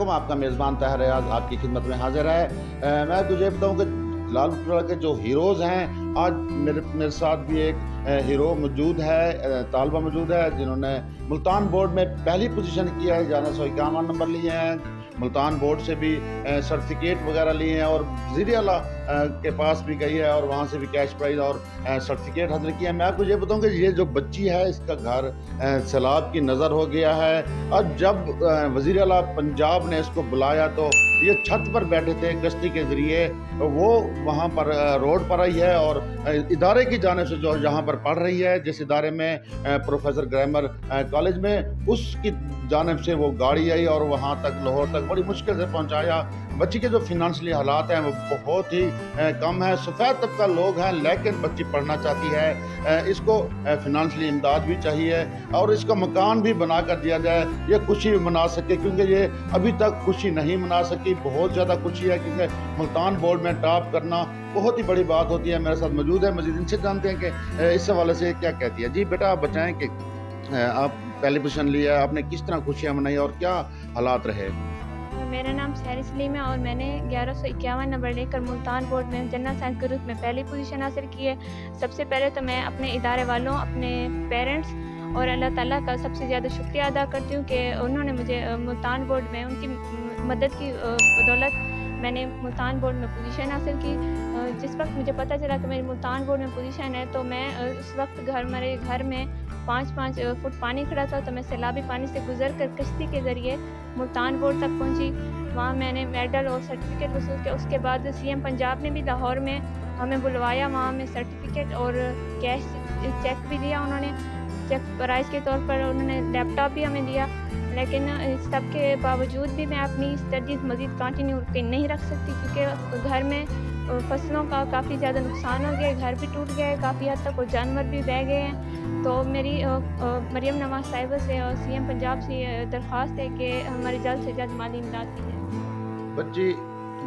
अलैकुम, आपका मेज़बान ताहिर रियाज़ आपकी खिदमत में हाज़िर है। मैं आपको ये बताऊँ कि लालपुरा के जो हीरोज़ हैं, आज मेरे मेरे साथ भी एक हीरो मौजूद है, तालिबा मौजूद है जिन्होंने मुल्तान बोर्ड में पहली पोजीशन किया है, 1151 नंबर लिए हैं। मुल्तान बोर्ड से भी सर्टिफ़िकेट वग़ैरह लिए हैं और वज़ीर आला के पास भी गई है और वहाँ से भी कैश प्राइज़ और सर्टिफ़िकेट हासिल किया है। मैं आपको ये बताऊँ कि ये जो बच्ची है, इसका घर सैलाब की नज़र हो गया है। और जब वज़ीर आला पंजाब ने इसको बुलाया तो ये छत पर बैठे थे कश्ती के ज़रिए, वो वहाँ पर रोड पर आई है और इदारे की जानिब से जो जहाँ पर पढ़ रही है, जिस इदारे में प्रोफेसर ग्रामर कॉलेज में, उसकी जानिब से वो गाड़ी आई और वहाँ तक लाहौर तक बड़ी मुश्किल से पहुँचाया। बच्ची के जो फ़िनांशियली हालात हैं वो बहुत ही कम है। सफ़ेद तबका लोग हैं लेकिन बच्ची पढ़ना चाहती है। इसको फ़िनांशियली इमदाद भी चाहिए और इसका मकान भी बना कर दिया जाए, ये खुशी मना सके, क्योंकि ये अभी तक खुशी नहीं मना सकी। बहुत ज़्यादा खुशी है क्योंकि मुल्तान बोर्ड में टॉप करना बहुत ही बड़ी बात होती है। मेरे साथ मौजूद है, मज़ीद इनसे जानते हैं कि इस हवाले से क्या कहती है। जी बेटा, आप बताएँ कि आप पहली पोजीशन ली है, आपने किस तरह खुशियाँ मनाई और क्या हालात रहे? मेरा नाम सहरी सलीम है और मैंने 1151 नंबर लेकर मुल्तान बोर्ड में जनरल साइंस ग्रुप में पहली पोजीशन हासिल की है। सबसे पहले तो मैं अपने इदारे वालों, अपने पेरेंट्स और अल्लाह ताला का सबसे ज़्यादा शुक्रिया अदा करती हूँ कि उन्होंने मुझे मुल्तान बोर्ड में उनकी मदद की बदौलत मैंने मुल्तान बोर्ड में पोजीशन हासिल की। जिस वक्त मुझे पता चला कि मेरी मुल्तान बोर्ड में पोजीशन है तो मैं उस वक्त मेरे घर में 5-5 फुट पानी खड़ा था, तो मैं सैलाबी पानी से गुजर कर कश्ती के ज़रिए मुल्तान बोर्ड तक पहुंची। वहाँ मैंने मेडल और सर्टिफिकेट वसूल किया। उसके बाद सीएम पंजाब ने भी लाहौर में हमें बुलवाया, वहाँ में सर्टिफिकेट और कैश चेक भी दिया उन्होंने। चेक प्राइज़ के तौर पर उन्होंने लैपटॉप भी हमें दिया। लेकिन इस सब के बावजूद भी मैं अपनी स्टडीज़ मज़ीद कंटिन्यू नहीं रख सकती, क्योंकि घर में फसलों का काफ़ी ज़्यादा नुकसान हो गया है, घर भी टूट गया है काफ़ी हद तक और जानवर भी बह गए हैं। तो मेरी मरियम नवाज़ साहिबा से और सीएम पंजाब से दरख्वास्त है कि हमारी जल्द से जल्द माली इमदाद की जाए। बच्ची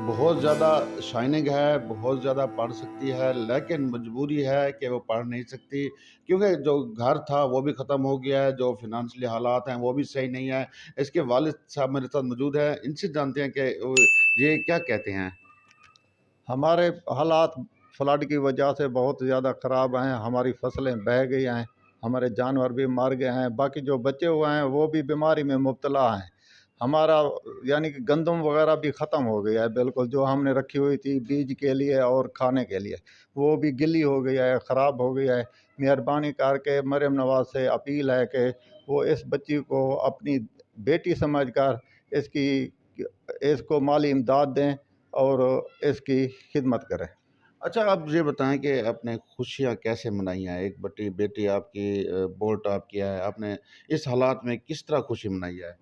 बहुत ज़्यादा शाइनिंग है, बहुत ज़्यादा पढ़ सकती है, लेकिन मजबूरी है कि वो पढ़ नहीं सकती क्योंकि जो घर था वो भी ख़त्म हो गया है, जो फ़िनांशियली हालात हैं वो भी सही नहीं है। इसके वालिद साहब मेरे साथ मौजूद हैं, इनसे जानते हैं कि ये क्या कहते हैं? हमारे हालात फ्लड की वजह से बहुत ज़्यादा ख़राब हैं। हमारी फसलें बह गई हैं, हमारे जानवर भी मर गए हैं, बाकी जो बचे हुए हैं वो भी बीमारी में मुब्तला हैं। हमारा यानी कि गंदम वगैरह भी ख़त्म हो गया है बिल्कुल, जो हमने रखी हुई थी बीज के लिए और खाने के लिए, वो भी गिली हो गई है, ख़राब हो गया है। मेहरबानी करके मरियम नवाज़ से अपील है कि वो इस बच्ची को अपनी बेटी समझकर इसकी इसको माली इमदाद दें और इसकी खिदमत करें। अच्छा, आप ये बताएँ कि आपने खुशियाँ कैसे मनाई हैं? एक बटी बेटी आपकी बोर्ड टॉप किया है, आपने इस हालात में किस तरह खुशी मनाई है?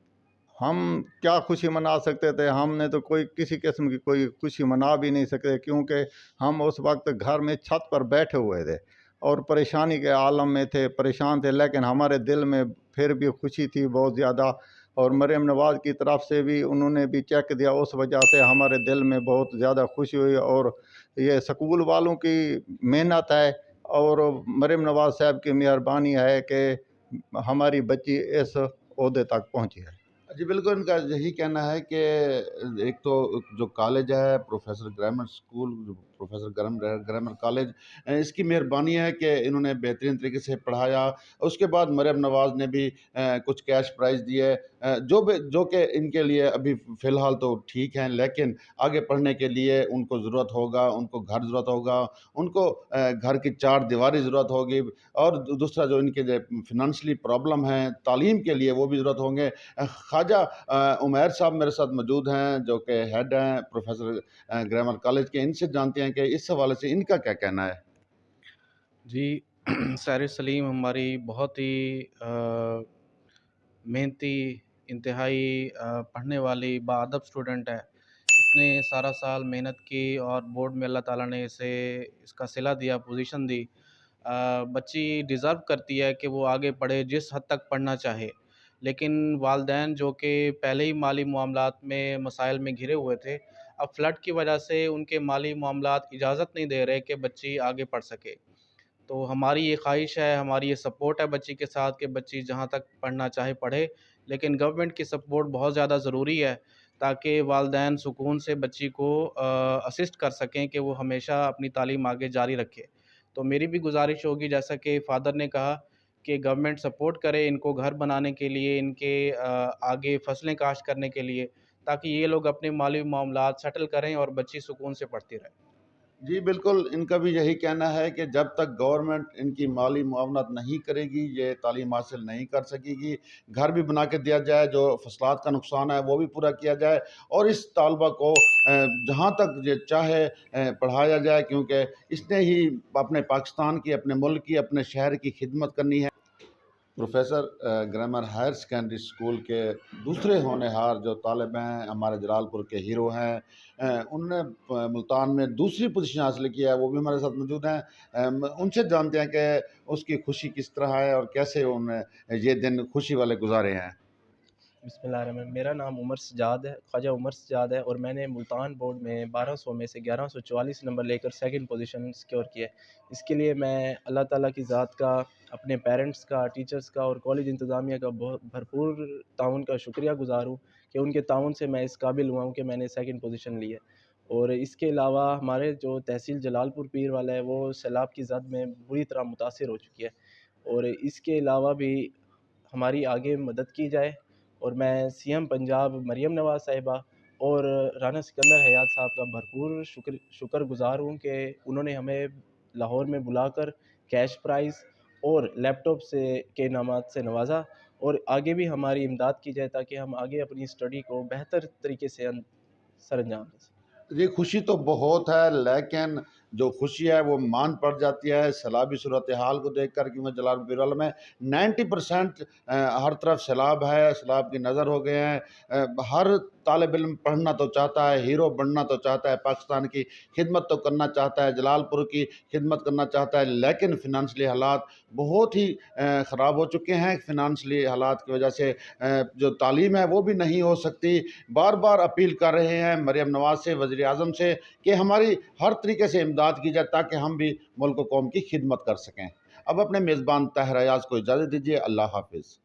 हम क्या खुशी मना सकते थे? हमने तो कोई किसी किस्म की कोई खुशी मना भी नहीं सकते, क्योंकि हम उस वक्त घर में छत पर बैठे हुए थे और परेशानी के आलम में थे, परेशान थे, लेकिन हमारे दिल में फिर भी खुशी थी बहुत ज़्यादा। और मरियम नवाज़ की तरफ से भी उन्होंने भी चेक दिया, उस वजह से हमारे दिल में बहुत ज़्यादा खुशी हुई। और ये स्कूल वालों की मेहनत है और मरियम नवाज़ साहब की मेहरबानी है कि हमारी बच्ची इस ओहदे तक पहुंची है। जी, बिल्कुल, इनका यही कहना है कि एक तो जो कॉलेज है प्रोफ़ेसर ग्रामर स्कूल, जो प्रोफ़ेसर ग्रामर कॉलेज, इसकी मेहरबानी है कि इन्होंने बेहतरीन तरीके से पढ़ाया। उसके बाद मरियम नवाज़ ने भी कुछ कैश प्राइज़ दिए, जो कि इनके लिए अभी फ़िलहाल तो ठीक हैं, लेकिन आगे पढ़ने के लिए उनको ज़रूरत होगा, उनको घर ज़रूरत होगा, उनको घर की चारदीवारी ज़रूरत होगी और दूसरा जो इनके लिए फ़िनांशियली प्रॉब्लम है, तालीम के लिए वो भी ज़रूरत होंगे। ख्वाजा उमैर साहब मेरे साथ मौजूद हैं, जो कि हेड हैं प्रोफेसर ग्रामर कॉलेज के। इनसे जानते हैं कि इस हवाले से इनका क्या कहना है? जी साहिर सलीम हमारी बहुत ही मेहनती, इंतहाई पढ़ने वाली बाअदब स्टूडेंट है। इसने सारा साल मेहनत की और बोर्ड में अल्लाह ताला ने इसे इसका सिला दिया, पोजीशन दी। बच्ची डिज़र्व करती है कि वो आगे पढ़े, जिस हद तक पढ़ना चाहे। लेकिन वालिदैन जो कि पहले ही माली मामलात में मसाइल में घिरे हुए थे, अब फ्लड की वजह से उनके माली मामलात इजाज़त नहीं दे रहे कि बच्ची आगे पढ़ सके। तो हमारी ये ख्वाहिश है, हमारी ये सपोर्ट है बच्ची के साथ कि बच्ची जहाँ तक पढ़ना चाहे पढ़े, लेकिन गवर्नमेंट की सपोर्ट बहुत ज़्यादा ज़रूरी है। تاکہ والدین سکون سے بچی کو اسسٹ کر سکیں کہ وہ ہمیشہ اپنی تعلیم آگے جاری رکھے۔ تو میری بھی گزارش ہوگی، جیسا کہ فادر نے کہا، کہ گورنمنٹ سپورٹ کرے ان کو گھر بنانے کے لیے، ان کے آگے فصلیں کاشت کرنے کے لیے، تاکہ یہ لوگ اپنے مالی معاملات سیٹل کریں اور بچی سکون سے پڑھتی رہے۔ جی بالکل، ان کا بھی یہی کہنا ہے کہ جب تک گورنمنٹ ان کی مالی معاونت نہیں کرے گی یہ تعلیم حاصل نہیں کر سکے گی۔ گھر بھی بنا کے دیا جائے، جو فصلات کا نقصان ہے وہ بھی پورا کیا جائے، اور اس طالبہ کو جہاں تک یہ چاہے پڑھایا جائے، کیونکہ اس نے ہی اپنے پاکستان کی، اپنے ملک کی، اپنے شہر کی خدمت کرنی ہے۔ Professor grammar higher secondary school کے دوسرے ہونہار جو طالب ہیں، ہمارے جلال پور کے ہیرو ہیں، انہوں نے ملتان میں دوسری پوزیشن حاصل کیا ہے، وہ بھی ہمارے ساتھ موجود ہیں۔ ان سے جانتے ہیں کہ اس کی خوشی کس طرح ہے اور کیسے انہوں نے یہ دن خوشی والے گزارے ہیں۔ بسم اللہ الرحمن الرحیم۔ میرا نام عمر سجاد ہے، خواجہ عمر سجاد ہے، اور میں نے ملتان بورڈ میں 1200 میں سے 1144 نمبر لے کر سیکنڈ پوزیشن سیکیور کیا ہے۔ اس کے لیے میں اللہ تعالیٰ کی ذات کا، اپنے پیرنٹس کا، ٹیچرز کا اور کالج انتظامیہ کا بہت بھرپور تعاون کا شکریہ گزار ہوں کہ ان کے تعاون سے میں اس قابل ہوا ہوں کہ میں نے سیکنڈ پوزیشن لی ہے۔ اور اس کے علاوہ ہمارے جو تحصیل جلال پور پیر والا ہے وہ سیلاب کی زد میں بری طرح متاثر ہو چکی ہے، اور اس کے علاوہ بھی ہماری آگے مدد کی جائے، اور میں سی ایم پنجاب مریم نواز صاحبہ اور رانا سکندر حیات صاحب کا بھرپور شکر گزار ہوں کہ انہوں نے ہمیں لاہور میں بلا کر کیش پرائز اور لیپ ٹاپ کے انعامات سے نوازا، اور آگے بھی ہماری امداد کی جائے تاکہ ہم آگے اپنی اسٹڈی کو بہتر طریقے سے سر انجام دیں۔ یہ خوشی تو بہت ہے، لیکن جو خوشی ہے وہ مان پڑ جاتی ہے سیلابی صورتحال کو دیکھ کر، کیونکہ جلال پور میں 90% ہر طرف سیلاب ہے، سیلاب کی نظر ہو گئے ہیں۔ ہر طالب علم پڑھنا تو چاہتا ہے، ہیرو بننا تو چاہتا ہے، پاکستان کی خدمت تو کرنا چاہتا ہے، جلال پور کی خدمت کرنا چاہتا ہے، لیکن فنانشلی حالات بہت ہی خراب ہو چکے ہیں۔ فنانشلی حالات کی وجہ سے جو تعلیم ہے وہ بھی نہیں ہو سکتی۔ بار بار اپیل کر رہے ہیں مریم نواز سے، وزیر اعظم سے، کہ ہماری ہر طریقے سے امداد کی جائے تاکہ ہم بھی ملک و قوم کی خدمت کر سکیں۔ اب اپنے میزبان طاہر ایاز کو اجازت دیجیے، اللہ حافظ۔